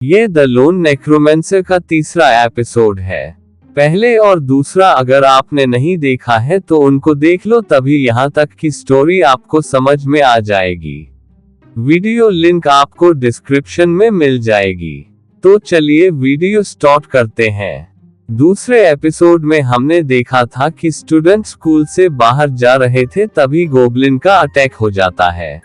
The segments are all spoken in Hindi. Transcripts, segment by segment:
ये द लोन नेक्रोमेंसर का तीसरा एपिसोड है। पहले और दूसरा अगर आपने नहीं देखा है तो उनको देख लो, तभी यहाँ तक की स्टोरी आपको समझ में आ जाएगी। वीडियो लिंक आपको डिस्क्रिप्शन में मिल जाएगी। तो चलिए वीडियो स्टार्ट करते हैं। दूसरे एपिसोड में हमने देखा था कि स्टूडेंट स्कूल से बाहर जा रहे थे, तभी गोब्लिन का अटैक हो जाता है।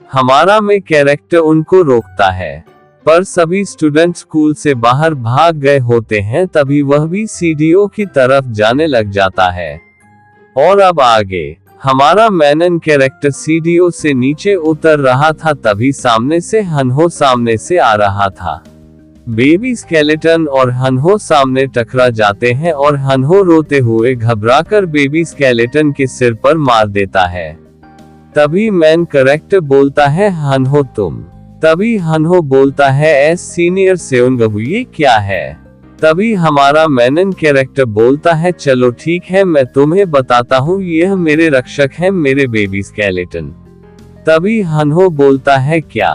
हमारा में कैरेक्टर उनको रोकता है, पर सभी स्टूडेंट स्कूल से बाहर भाग गए होते हैं। तभी वह भी सीढ़ियों की तरफ जाने लग जाता है। और अब आगे हमारा मैनन कैरेक्टर सीढ़ियों से नीचे उतर रहा था, तभी सामने से हनहो सामने से आ रहा था। बेबी स्केलेटन और हनहो सामने टकरा जाते हैं और हनहो रोते हुए घबराकर बेबी स्केलेटन के सिर पर मार देता है। तभी मैन कैरेक्टर बोलता है, हनहो तुम। तभी हनहो बोलता है, एस सीनियर सेउनगबू ये क्या है। तभी हमारा मैनन कैरेक्टर बोलता है, चलो ठीक है मैं तुम्हें बताता हूँ, यह मेरे रक्षक हैं, मेरे बेबी स्केलेटन। तभी हनहो बोलता है, क्या।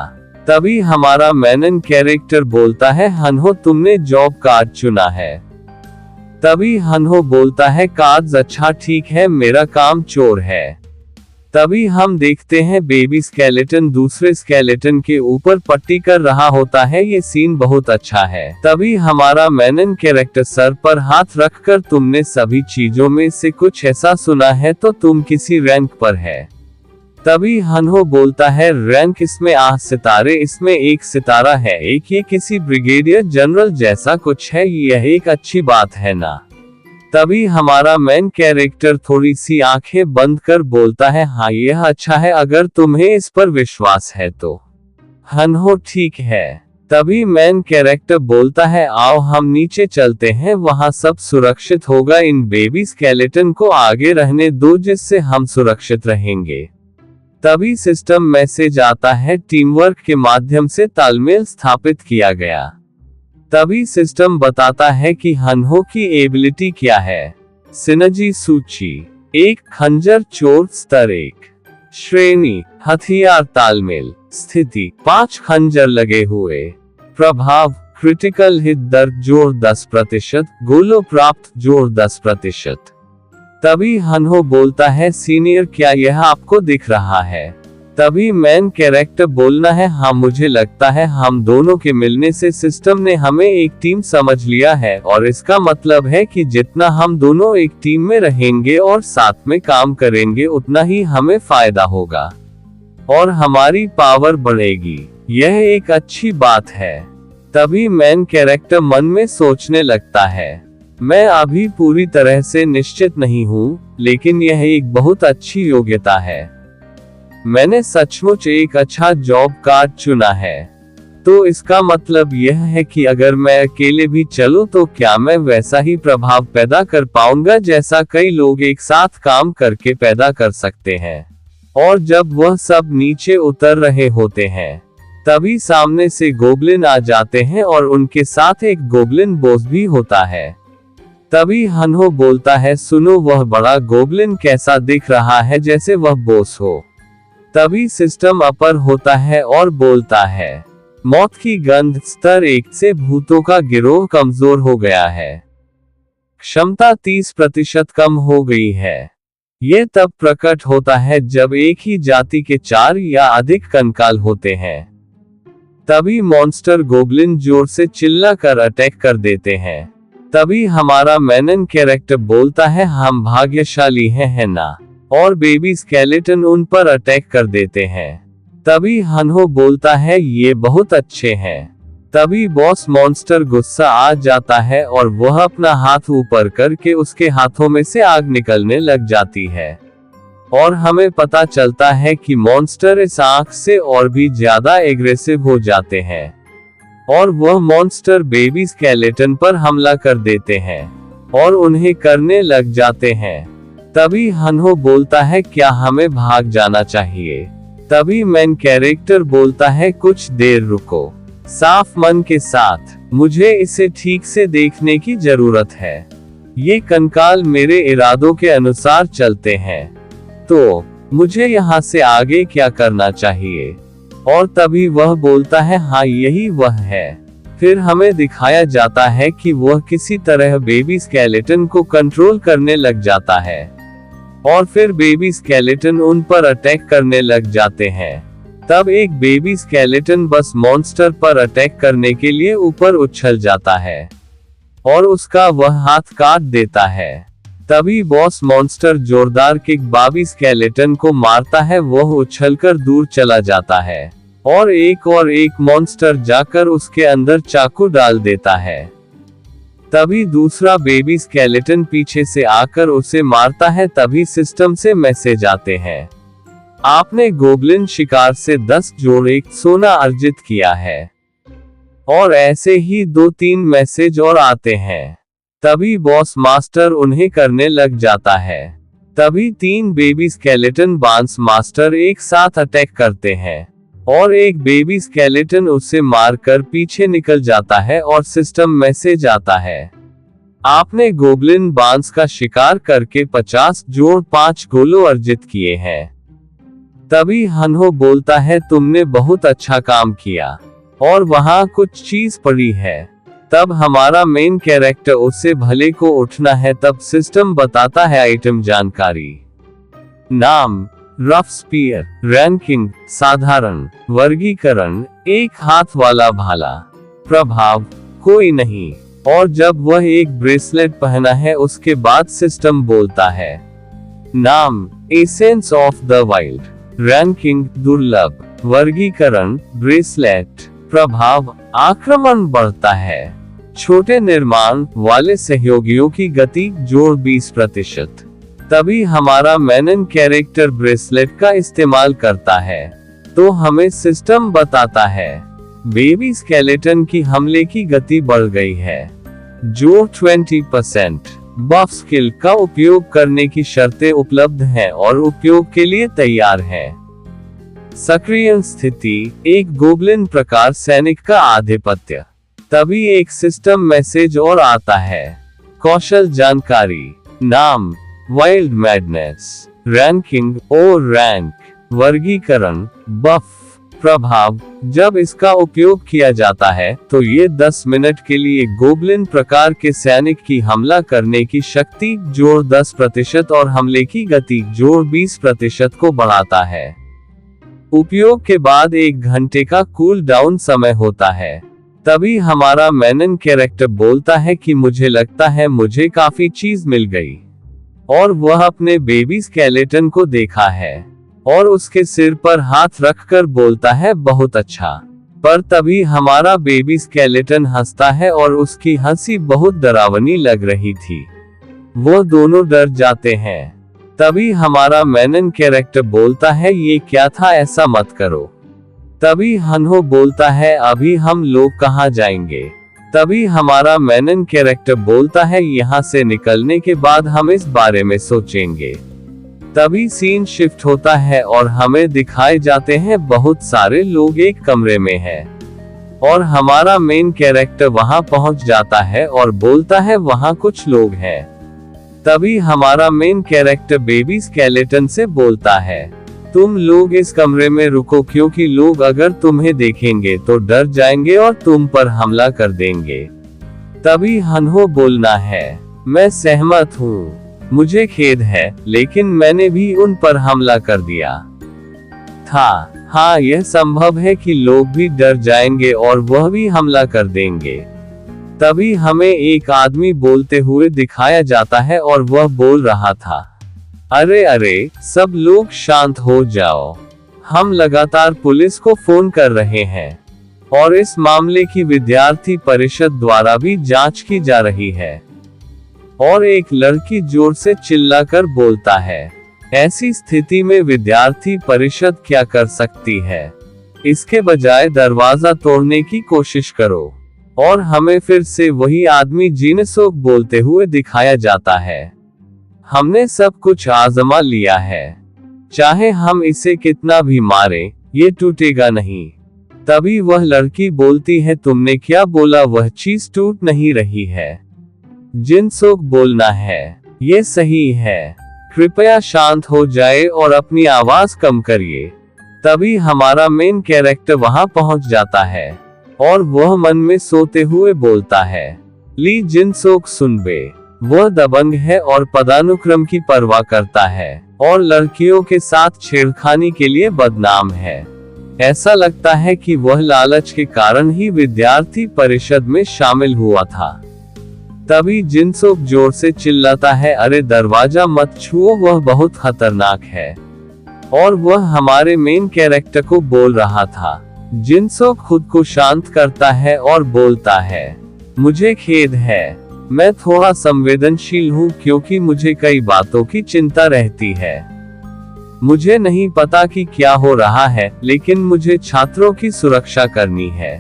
तभी हमारा मैनन कैरेक्टर बोलता है, हनहो तुमने जॉब कार्ड चुना है। तभी हनहो बोलता है, कार्ड्स अच्छा ठीक है, मेरा काम चोर है। तभी हम देखते हैं बेबी स्केलेटन दूसरे स्केलेटन के ऊपर पट्टी कर रहा होता है। ये सीन बहुत अच्छा है। तभी हमारा मैनन कैरेक्टर सर पर हाथ रखकर, तुमने सभी चीजों में से कुछ ऐसा सुना है तो तुम किसी रैंक पर है। तभी हनहो बोलता है, रैंक इसमें सितारे, इसमें एक सितारा है, एक ये किसी ब्रिगेडियर जनरल जैसा कुछ है, यह एक अच्छी बात है ना। तभी हमारा मैन कैरेक्टर थोड़ी सी आंखें बंद कर बोलता है, हाँ यह अच्छा है, अगर तुम्हें इस पर विश्वास है तो। हनहो ठीक है। तभी मैन कैरेक्टर बोलता है, आओ हम नीचे चलते हैं, वहां सब सुरक्षित होगा, इन बेबी स्केलेटन को आगे रहने दो जिससे हम सुरक्षित रहेंगे। तभी सिस्टम मैसेज आता है, टीम वर्क के माध्यम से तालमेल स्थापित किया गया। तभी सिस्टम बताता है कि हनहो की एबिलिटी क्या है। सिनर्जी सूची 1, खंजर चोट स्तर 1, श्रेणी हथियार तालमेल, स्थिति 5 खंजर लगे हुए, प्रभाव क्रिटिकल हिट दर जोर 10%, गोलो प्राप्त जोर 10%। तभी हनहो बोलता है, सीनियर क्या यह आपको दिख रहा है। तभी मैन कैरेक्टर बोलना है, हाँ मुझे लगता है हम दोनों के मिलने से सिस्टम ने हमें एक टीम समझ लिया है, और इसका मतलब है कि जितना हम दोनों एक टीम में रहेंगे और साथ में काम करेंगे उतना ही हमें फायदा होगा और हमारी पावर बढ़ेगी। यह एक अच्छी बात है। तभी मैन कैरेक्टर मन में सोचने लगता है, मैं अभी पूरी तरह से निश्चित नहीं हूँ, लेकिन यह एक बहुत अच्छी योग्यता है। मैंने सचमुच एक अच्छा जॉब कार्ड चुना है। तो इसका मतलब यह है कि अगर मैं अकेले भी चलूं तो क्या मैं वैसा ही प्रभाव पैदा कर पाऊंगा जैसा कई लोग एक साथ काम करके पैदा कर सकते हैं। और जब वह सब नीचे उतर रहे होते हैं, तभी सामने से गोब्लिन आ जाते हैं और उनके साथ एक गोब्लिन बॉस भी होता है। तभी हनहो बोलता है, सुनो वह बड़ा गोब्लिन कैसा दिख रहा है, जैसे वह बॉस हो। तभी सिस्टम अपर होता है और बोलता है, मौत की गंध स्तर 1 से भूतों का गिरोह कमजोर हो गया है, क्षमता 30% कम हो गई है। ये तब प्रकट होता है जब एक ही जाति के 4 या अधिक कंकाल होते हैं। तभी मॉन्स्टर गोब्लिन जोर से चिल्ला कर अटैक कर देते हैं। तभी हमारा मैनन कैरेक्टर बोलता है, हम भाग्यशाली हैं है ना, और बेबी स्केलेटन उन पर अटैक कर देते हैं। तभी हनहो बोलता है, ये बहुत अच्छे हैं। तभी बॉस मॉन्स्टर गुस्सा आ जाता है और वह अपना हाथ ऊपर करके उसके हाथों में से आग निकलने लग जाती है, और हमें पता चलता है कि मॉन्स्टर इस आग से और भी ज्यादा एग्रेसिव हो जाते हैं, और वह मॉन्स्टर बेबी स्केलेटन पर हमला कर देते हैं और उन्हें करने लग जाते हैं। तभी हनहो बोलता है, क्या हमें भाग जाना चाहिए। तभी मैन कैरेक्टर बोलता है, कुछ देर रुको, साफ मन के साथ, मुझे इसे ठीक से देखने की जरूरत है। ये कंकाल मेरे इरादों के अनुसार चलते हैं, तो मुझे यहाँ से आगे क्या करना चाहिए। और तभी वह बोलता है, हाँ यही वह है। फिर हमें दिखाया जाता है कि वह किसी तरह बेबी स्केलेटन को कंट्रोल करने लग जाता है और फिर बेबी स्केलेटन उन पर अटैक करने लग जाते हैं। तब एक बेबी स्केलेटन बस मॉन्स्टर पर अटैक करने के लिए ऊपर उछल जाता है और उसका वह हाथ काट देता है। तभी बॉस मॉन्स्टर जोरदार किक बेबी स्केलेटन को मारता है, वह उछलकर दूर चला जाता है और एक मॉन्स्टर जाकर उसके अंदर चाकू डाल देता है। तभी दूसरा बेबी स्केलेटन पीछे से आकर उसे मारता है। तभी सिस्टम से मैसेज आते हैं, आपने गोब्लिन शिकार से 10 जोड़ 1 सोना अर्जित किया है। और ऐसे ही 2-3 मैसेज और आते हैं। तभी बॉस मास्टर उन्हें करने लग जाता है। तभी 3 बेबी स्केलेटन बांस मास्टर एक साथ अटैक करते हैं और एक बेबी स्केलेटन उसे मारकर पीछे निकल जाता है और सिस्टम मैसेज आता है, आपने गोब्लिन बांस का शिकार करके 50 जोड़ 5 गोलो अर्जित किए हैं। तभी हन्हो बोलता है, तुमने बहुत अच्छा काम किया और वहां कुछ चीज पड़ी है। तब हमारा मेन कैरेक्टर उससे भले को उठना है। तब सिस्टम बताता है आइटम जानकारी, नाम रफ स्पीयर, रैंकिंग साधारण, वर्गीकरण एक हाथ वाला भाला, प्रभाव कोई नहीं। और जब वह एक ब्रेसलेट पहना है उसके बाद सिस्टम बोलता है, नाम essence of the wild, ranking दुर्लभ, वर्गीकरण ब्रेसलेट, प्रभाव आक्रमण बढ़ता है, छोटे निर्माण वाले सहयोगियों की गति जोड़ 20%। तभी हमारा मेनन कैरेक्टर ब्रेसलेट का इस्तेमाल करता है तो हमें सिस्टम बताता है, बेबी स्केलेटन की हमले की गति बढ़ गई है, जो 20%। बफ स्किल का उपयोग करने की शर्तें उपलब्ध हैं और उपयोग के लिए तैयार है। सक्रिय स्थिति, एक गोब्लिन प्रकार सैनिक का आधिपत्य। तभी एक सिस्टम मैसेज और आता है, कौशल जानकारी, नाम वाइल्ड मैडनेस, रैंकिंग और रैंक, वर्गीकरण बफ, प्रभाव जब इसका उपयोग किया जाता है तो ये 10 मिनट के लिए गोब्लिन प्रकार के सैनिक की हमला करने की शक्ति जोड़ 10% और हमले की गति जोड़ 20% को बढ़ाता है। उपयोग के बाद 1 घंटे का कूल डाउन समय होता है। तभी हमारा मेनन कैरेक्टर बोलता है कि मुझे लगता है मुझे काफी चीज मिल गई। और वह अपने बेबी स्केलेटन को देखा है और उसके सिर पर हाथ रखकर बोलता है, बहुत अच्छा। पर तभी हमारा बेबी स्केलेटन हंसता है और उसकी हंसी बहुत डरावनी लग रही थी। वो दोनों डर जाते हैं। तभी हमारा मेनन कैरेक्टर बोलता है, ये क्या था, ऐसा मत करो। तभी हन्हो बोलता है, अभी हम लोग कहाँ जाएंगे। तभी हमारा मेनन कैरेक्टर बोलता है, यहाँ से निकलने के बाद हम इस बारे में सोचेंगे। तभी सीन शिफ्ट होता है और हमें दिखाए जाते हैं बहुत सारे लोग एक कमरे में हैं और हमारा मेन कैरेक्टर वहां पहुंच जाता है और बोलता है, वहां कुछ लोग हैं। तभी हमारा मेन कैरेक्टर बेबी स्केलेटन से बोलता है, तुम लोग इस कमरे में रुको क्योंकि लोग अगर तुम्हें देखेंगे तो डर जाएंगे और तुम पर हमला कर देंगे। तभी हन्हो बोलना है, मैं सहमत हूँ, मुझे खेद है, लेकिन मैंने भी उन पर हमला कर दिया था। हाँ, यह संभव है कि लोग भी डर जाएंगे और वह भी हमला कर देंगे। तभी हमें एक आदमी बोलते हुए दिखाया जाता है और वह बोल रहा था, अरे अरे, सब लोग शांत हो जाओ, हम लगातार पुलिस को फोन कर रहे हैं और इस मामले की विद्यार्थी परिषद द्वारा भी जांच की जा रही है। और एक लड़की जोर से चिल्लाकर बोलता है, ऐसी स्थिति में विद्यार्थी परिषद क्या कर सकती है, इसके बजाय दरवाजा तोड़ने की कोशिश करो। और हमें फिर से वही आदमी जीनसोक बोलते हुए दिखाया जाता है, हमने सब कुछ आजमा लिया है, चाहे हम इसे कितना भी मारें, ये टूटेगा नहीं। तभी वह लड़की बोलती है, तुमने क्या बोला, वह चीज टूट नहीं रही है। जिनसोक बोलना है, ये सही है, कृपया शांत हो जाए और अपनी आवाज कम करिए। तभी हमारा मेन कैरेक्टर वहां पहुंच जाता है और वह मन में सोते हुए बोलता है, ली जिनसोक सुनबे। वह दबंग है और पदानुक्रम की परवाह करता है और लड़कियों के साथ छेड़खानी के लिए बदनाम है। ऐसा लगता है कि वह लालच के कारण ही विद्यार्थी परिषद में शामिल हुआ था। तभी जिनसोक जोर से चिल्लाता है, अरे दरवाजा मत छुओ, वह बहुत खतरनाक है। और वह हमारे मेन कैरेक्टर को बोल रहा था। जिनसोक खुद को शांत करता है और बोलता है, मुझे खेद है, मैं थोड़ा संवेदनशील हूँ क्योंकि मुझे कई बातों की चिंता रहती है। मुझे नहीं पता कि क्या हो रहा है, लेकिन मुझे छात्रों की सुरक्षा करनी है।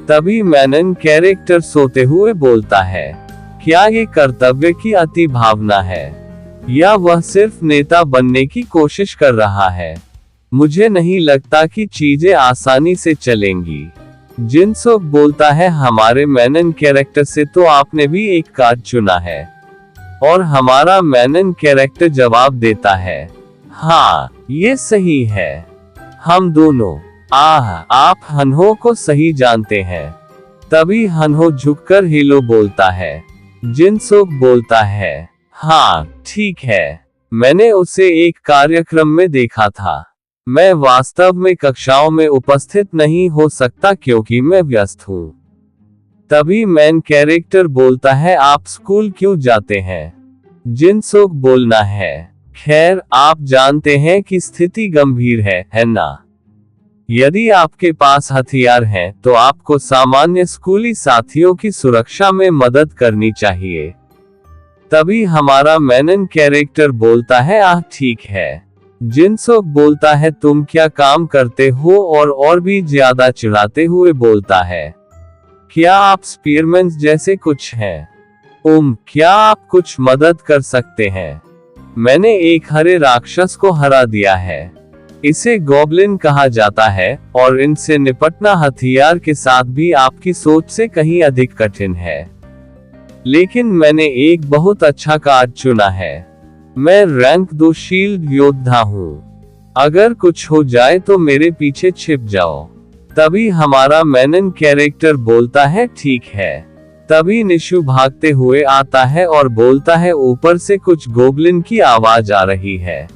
तभी मेनन कैरेक्टर सोते हुए बोलता है, क्या ये कर्तव्य की अति भावना है या वह सिर्फ नेता बनने की कोशिश कर रहा है? मुझे नहीं लगता कि चीजें आसानी से चलेंगी। जिनसोक बोलता है, हमारे मेनन कैरेक्टर से तो आपने भी एक कार्ड चुना है। और हमारा मेनन कैरेक्टर जवाब देता है, हाँ ये सही है, हम दोनों। आप हनहो को सही जानते हैं। तभी हनहो झुककर हेलो बोलता है। जिनसोक बोलता है, हाँ ठीक है, मैंने उसे एक कार्यक्रम में देखा था। मैं वास्तव में कक्षाओं में उपस्थित नहीं हो सकता क्योंकि मैं व्यस्त हूँ। तभी मेन कैरेक्टर बोलता है, आप स्कूल क्यों जाते हैं? जिनसोक बोलना है, खैर आप जानते हैं कि स्थिति गंभीर है ना? यदि आपके पास हथियार हैं तो आपको सामान्य स्कूली साथियों की सुरक्षा में मदद करनी चाहिए। तभी हमारा मेनन कैरेक्टर बोलता है, ठीक है। जिनसोक बोलता है, तुम क्या काम करते हो? और भी ज्यादा चिढ़ाते हुए बोलता है, क्या आप स्पीयरमैन जैसे कुछ हैं? क्या आप कुछ मदद कर सकते हैं? मैंने एक हरे राक्षस को हरा दिया है। इसे गॉब्लिन कहा जाता है और इनसे निपटना हथियार के साथ भी आपकी सोच से कहीं अधिक कठिन है। लेकिन मैंने एक बहुत अच्छा कार्ड चुना है। मैं रैंक 2 शील्ड योद्धा हूँ। अगर कुछ हो जाए तो मेरे पीछे छिप जाओ। तभी हमारा मेनन कैरेक्टर बोलता है, ठीक है। तभी निशु भागते हुए आता है और बोलता है, ऊपर से कुछ गोब्लिन की आवाज आ रही है।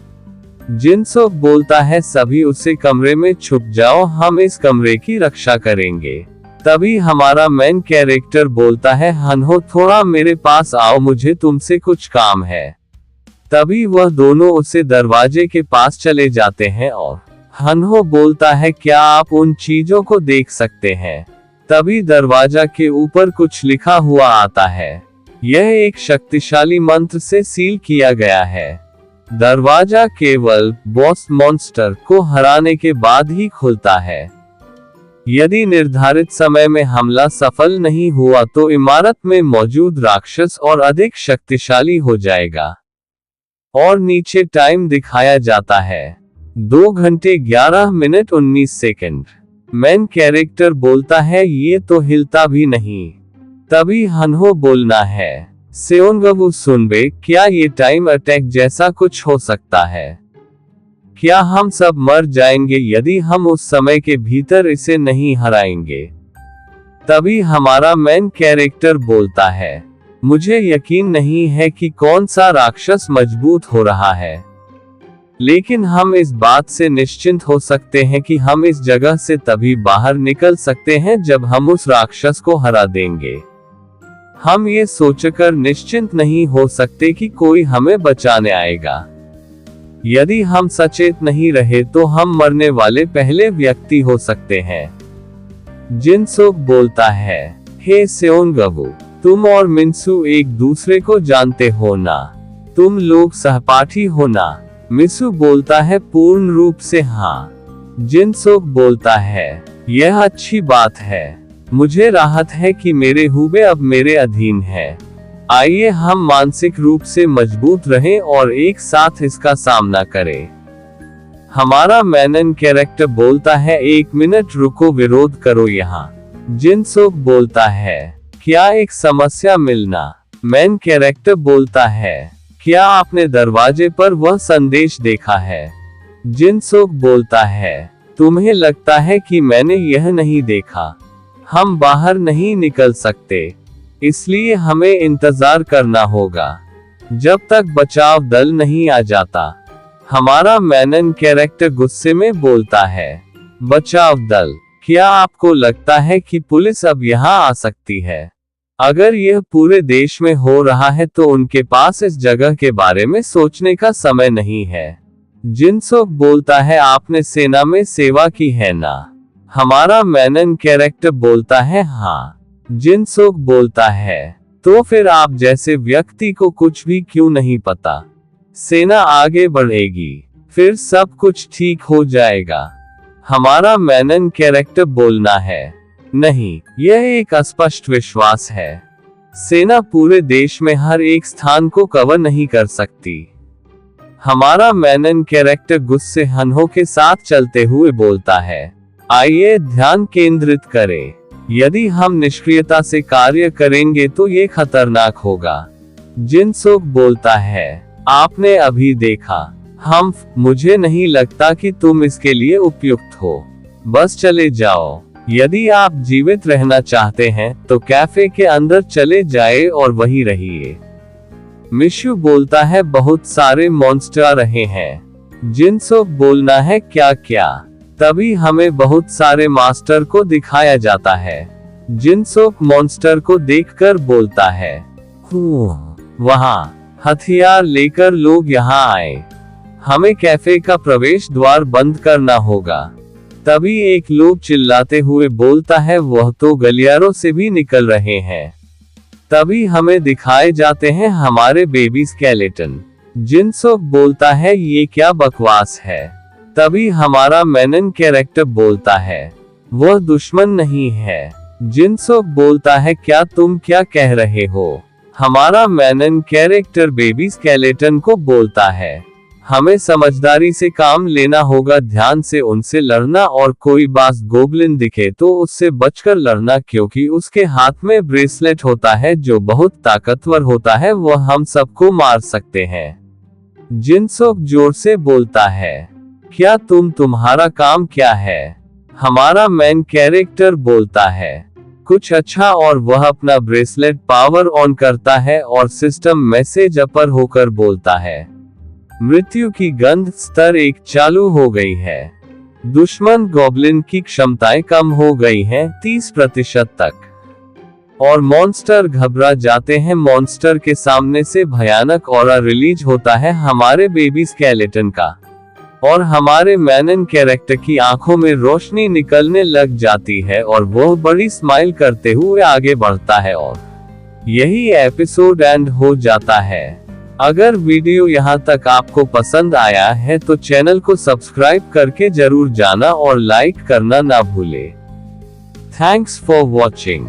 जिनसोक बोलता है, सभी उसे कमरे में छुप जाओ, हम इस कमरे की रक्षा करेंगे। तभी हमारा मेन कैरेक्टर बोलता है, हनहो थोड़ा मेरे पास आओ, मुझे तुमसे कुछ काम है। तभी वह दोनों उसे दरवाजे के पास चले जाते हैं और हनहो बोलता है, क्या आप उन चीजों को देख सकते हैं? तभी दरवाजा के ऊपर कुछ लिखा हुआ आता है। यह एक शक्तिशाली मंत्र से सील किया गया है। दरवाजा केवल बॉस मॉन्स्टर को हराने के बाद ही खुलता है। यदि निर्धारित समय में हमला सफल नहीं हुआ तो इमारत में मौजूद राक्षस और अधिक शक्तिशाली हो जाएगा। और नीचे टाइम दिखाया जाता है, 2 घंटे 11 मिनट 19 सेकंड। मेन कैरेक्टर बोलता है, ये तो हिलता भी नहीं। तभी हनहो बोलना है, सेओनगबू सुनबे, क्या ये टाइम अटैक जैसा कुछ हो सकता है? क्या हम सब मर जाएंगे यदि हम उस समय के भीतर इसे नहीं हराएंगे? तभी हमारा मेन कैरेक्टर बोलता है, मुझे यकीन नहीं है कि कौन सा राक्षस मजबूत हो रहा है, लेकिन हम इस बात से निश्चिंत हो सकते हैं कि हम इस जगह से तभी बाहर निकल सकते हैं जब हम उस राक्षस को हरा देंगे। हम ये सोचकर निश्चिंत नहीं हो सकते कि कोई हमें बचाने आएगा। यदि हम सचेत नहीं रहे तो हम मरने वाले पहले व्यक्ति हो सकते हैं। जिनसोक बोलता है, हे सेओनगबू, तुम और मिन्सू एक दूसरे को जानते हो ना? तुम लोग सहपाठी हो ना? मिसू बोलता है, पूर्ण रूप से हाँ। जिनसोक बोलता है, यह अच्छी बात है। मुझे राहत है कि मेरे हुबे अब मेरे अधीन है। आइए हम मानसिक रूप से मजबूत रहें और एक साथ इसका सामना करें। हमारा मेनन कैरेक्टर बोलता है, 1 मिनट रुको, विरोध करो यहाँ। जिनसोक बोलता है, क्या एक समस्या मिलना? मेन कैरेक्टर बोलता है, क्या आपने दरवाजे पर वह संदेश देखा है? जिनसोक बोलता है, तुम्हें लगता है कि मैंने यह नहीं देखा? हम बाहर नहीं निकल सकते, इसलिए हमें इंतजार करना होगा जब तक बचाव दल नहीं आ जाता। हमारा मेनन कैरेक्टर गुस्से में बोलता है, बचाव दल, क्या आपको लगता है कि पुलिस अब यहाँ आ सकती है? अगर यह पूरे देश में हो रहा है तो उनके पास इस जगह के बारे में सोचने का समय नहीं है। जिनसोक बोलता है, आपने सेना में सेवा की है ना? हमारा मेनन कैरेक्टर बोलता है, हाँ। जिनसोक बोलता है, तो फिर आप जैसे व्यक्ति को कुछ भी क्यों नहीं पता? सेना आगे बढ़ेगी, फिर सब कुछ ठीक हो जाएगा। हमारा मेनन कैरेक्टर बोलना है, नहीं, यह एक अस्पष्ट विश्वास है। सेना पूरे देश में हर एक स्थान को कवर नहीं कर सकती। हमारा मेनन कैरेक्टर गुस्से हन्हों के साथ चलते हुए बोलता है, आइए ध्यान केंद्रित करें। यदि हम निष्क्रियता से कार्य करेंगे तो ये खतरनाक होगा। जिनसोक बोलता है, आपने अभी देखा, मुझे नहीं लगता कि तुम इसके लिए उपयुक्त हो। बस चले जाओ। यदि आप जीवित रहना चाहते हैं तो कैफे के अंदर चले जाए और वहीं रहिए। मिशु बोलता है, बहुत सारे मॉन्स्टर आ रहे हैं। जिनसोक बोलना है, क्या क्या? तभी हमें बहुत सारे मास्टर को दिखाया जाता है। जिनसोक मॉन्स्टर को देखकर बोलता है, वहाँ हथियार लेकर लोग यहाँ आए। हमें कैफे का प्रवेश द्वार बंद करना होगा। तभी एक लोग चिल्लाते हुए बोलता है, वह तो गलियारों से भी निकल रहे हैं। तभी हमें दिखाए जाते हैं हमारे बेबी स्केलेटन। जिनसोक बोलता है, ये क्या बकवास है? तभी हमारा मेनन कैरेक्टर बोलता है, वह दुश्मन नहीं है। जिनसोक बोलता है, क्या तुम क्या कह रहे हो? हमारा मेनन कैरेक्टर बेबी स्केलेटन को बोलता है, हमें समझदारी से काम लेना होगा, ध्यान से उनसे लड़ना, और कोई बास गोब्लिन दिखे तो उससे बचकर लड़ना, क्योंकि उसके हाथ में ब्रेसलेट होता है जो बहुत ताकतवर होता है, वह हम सबको मार सकते हैं। जिनसोक जोर से बोलता है, क्या तुम्हारा काम क्या है? हमारा मेन कैरेक्टर बोलता है, कुछ अच्छा, और वह अपना ब्रेसलेट पावर ऑन करता है और सिस्टम मैसेज अपर होकर बोलता है, मृत्यु की गंध स्तर 1 चालू हो गई है। दुश्मन गॉब्लिन की क्षमताएं कम हो गई हैं 30% तक, और मॉन्स्टर घबरा जाते हैं। मॉन्स्टर के सामने से भयानक ऑरा रिलीज होता है हमारे बेबी स्केलेटन का, और हमारे मेनन कैरेक्टर की आंखों में रोशनी निकलने लग जाती है और वह बड़ी स्माइल करते हुए आगे बढ़ता है, और यही एपिसोड एंड हो जाता है। अगर वीडियो यहाँ तक आपको पसंद आया है तो चैनल को सब्सक्राइब करके जरूर जाना और लाइक करना ना भूले। Thanks for watching.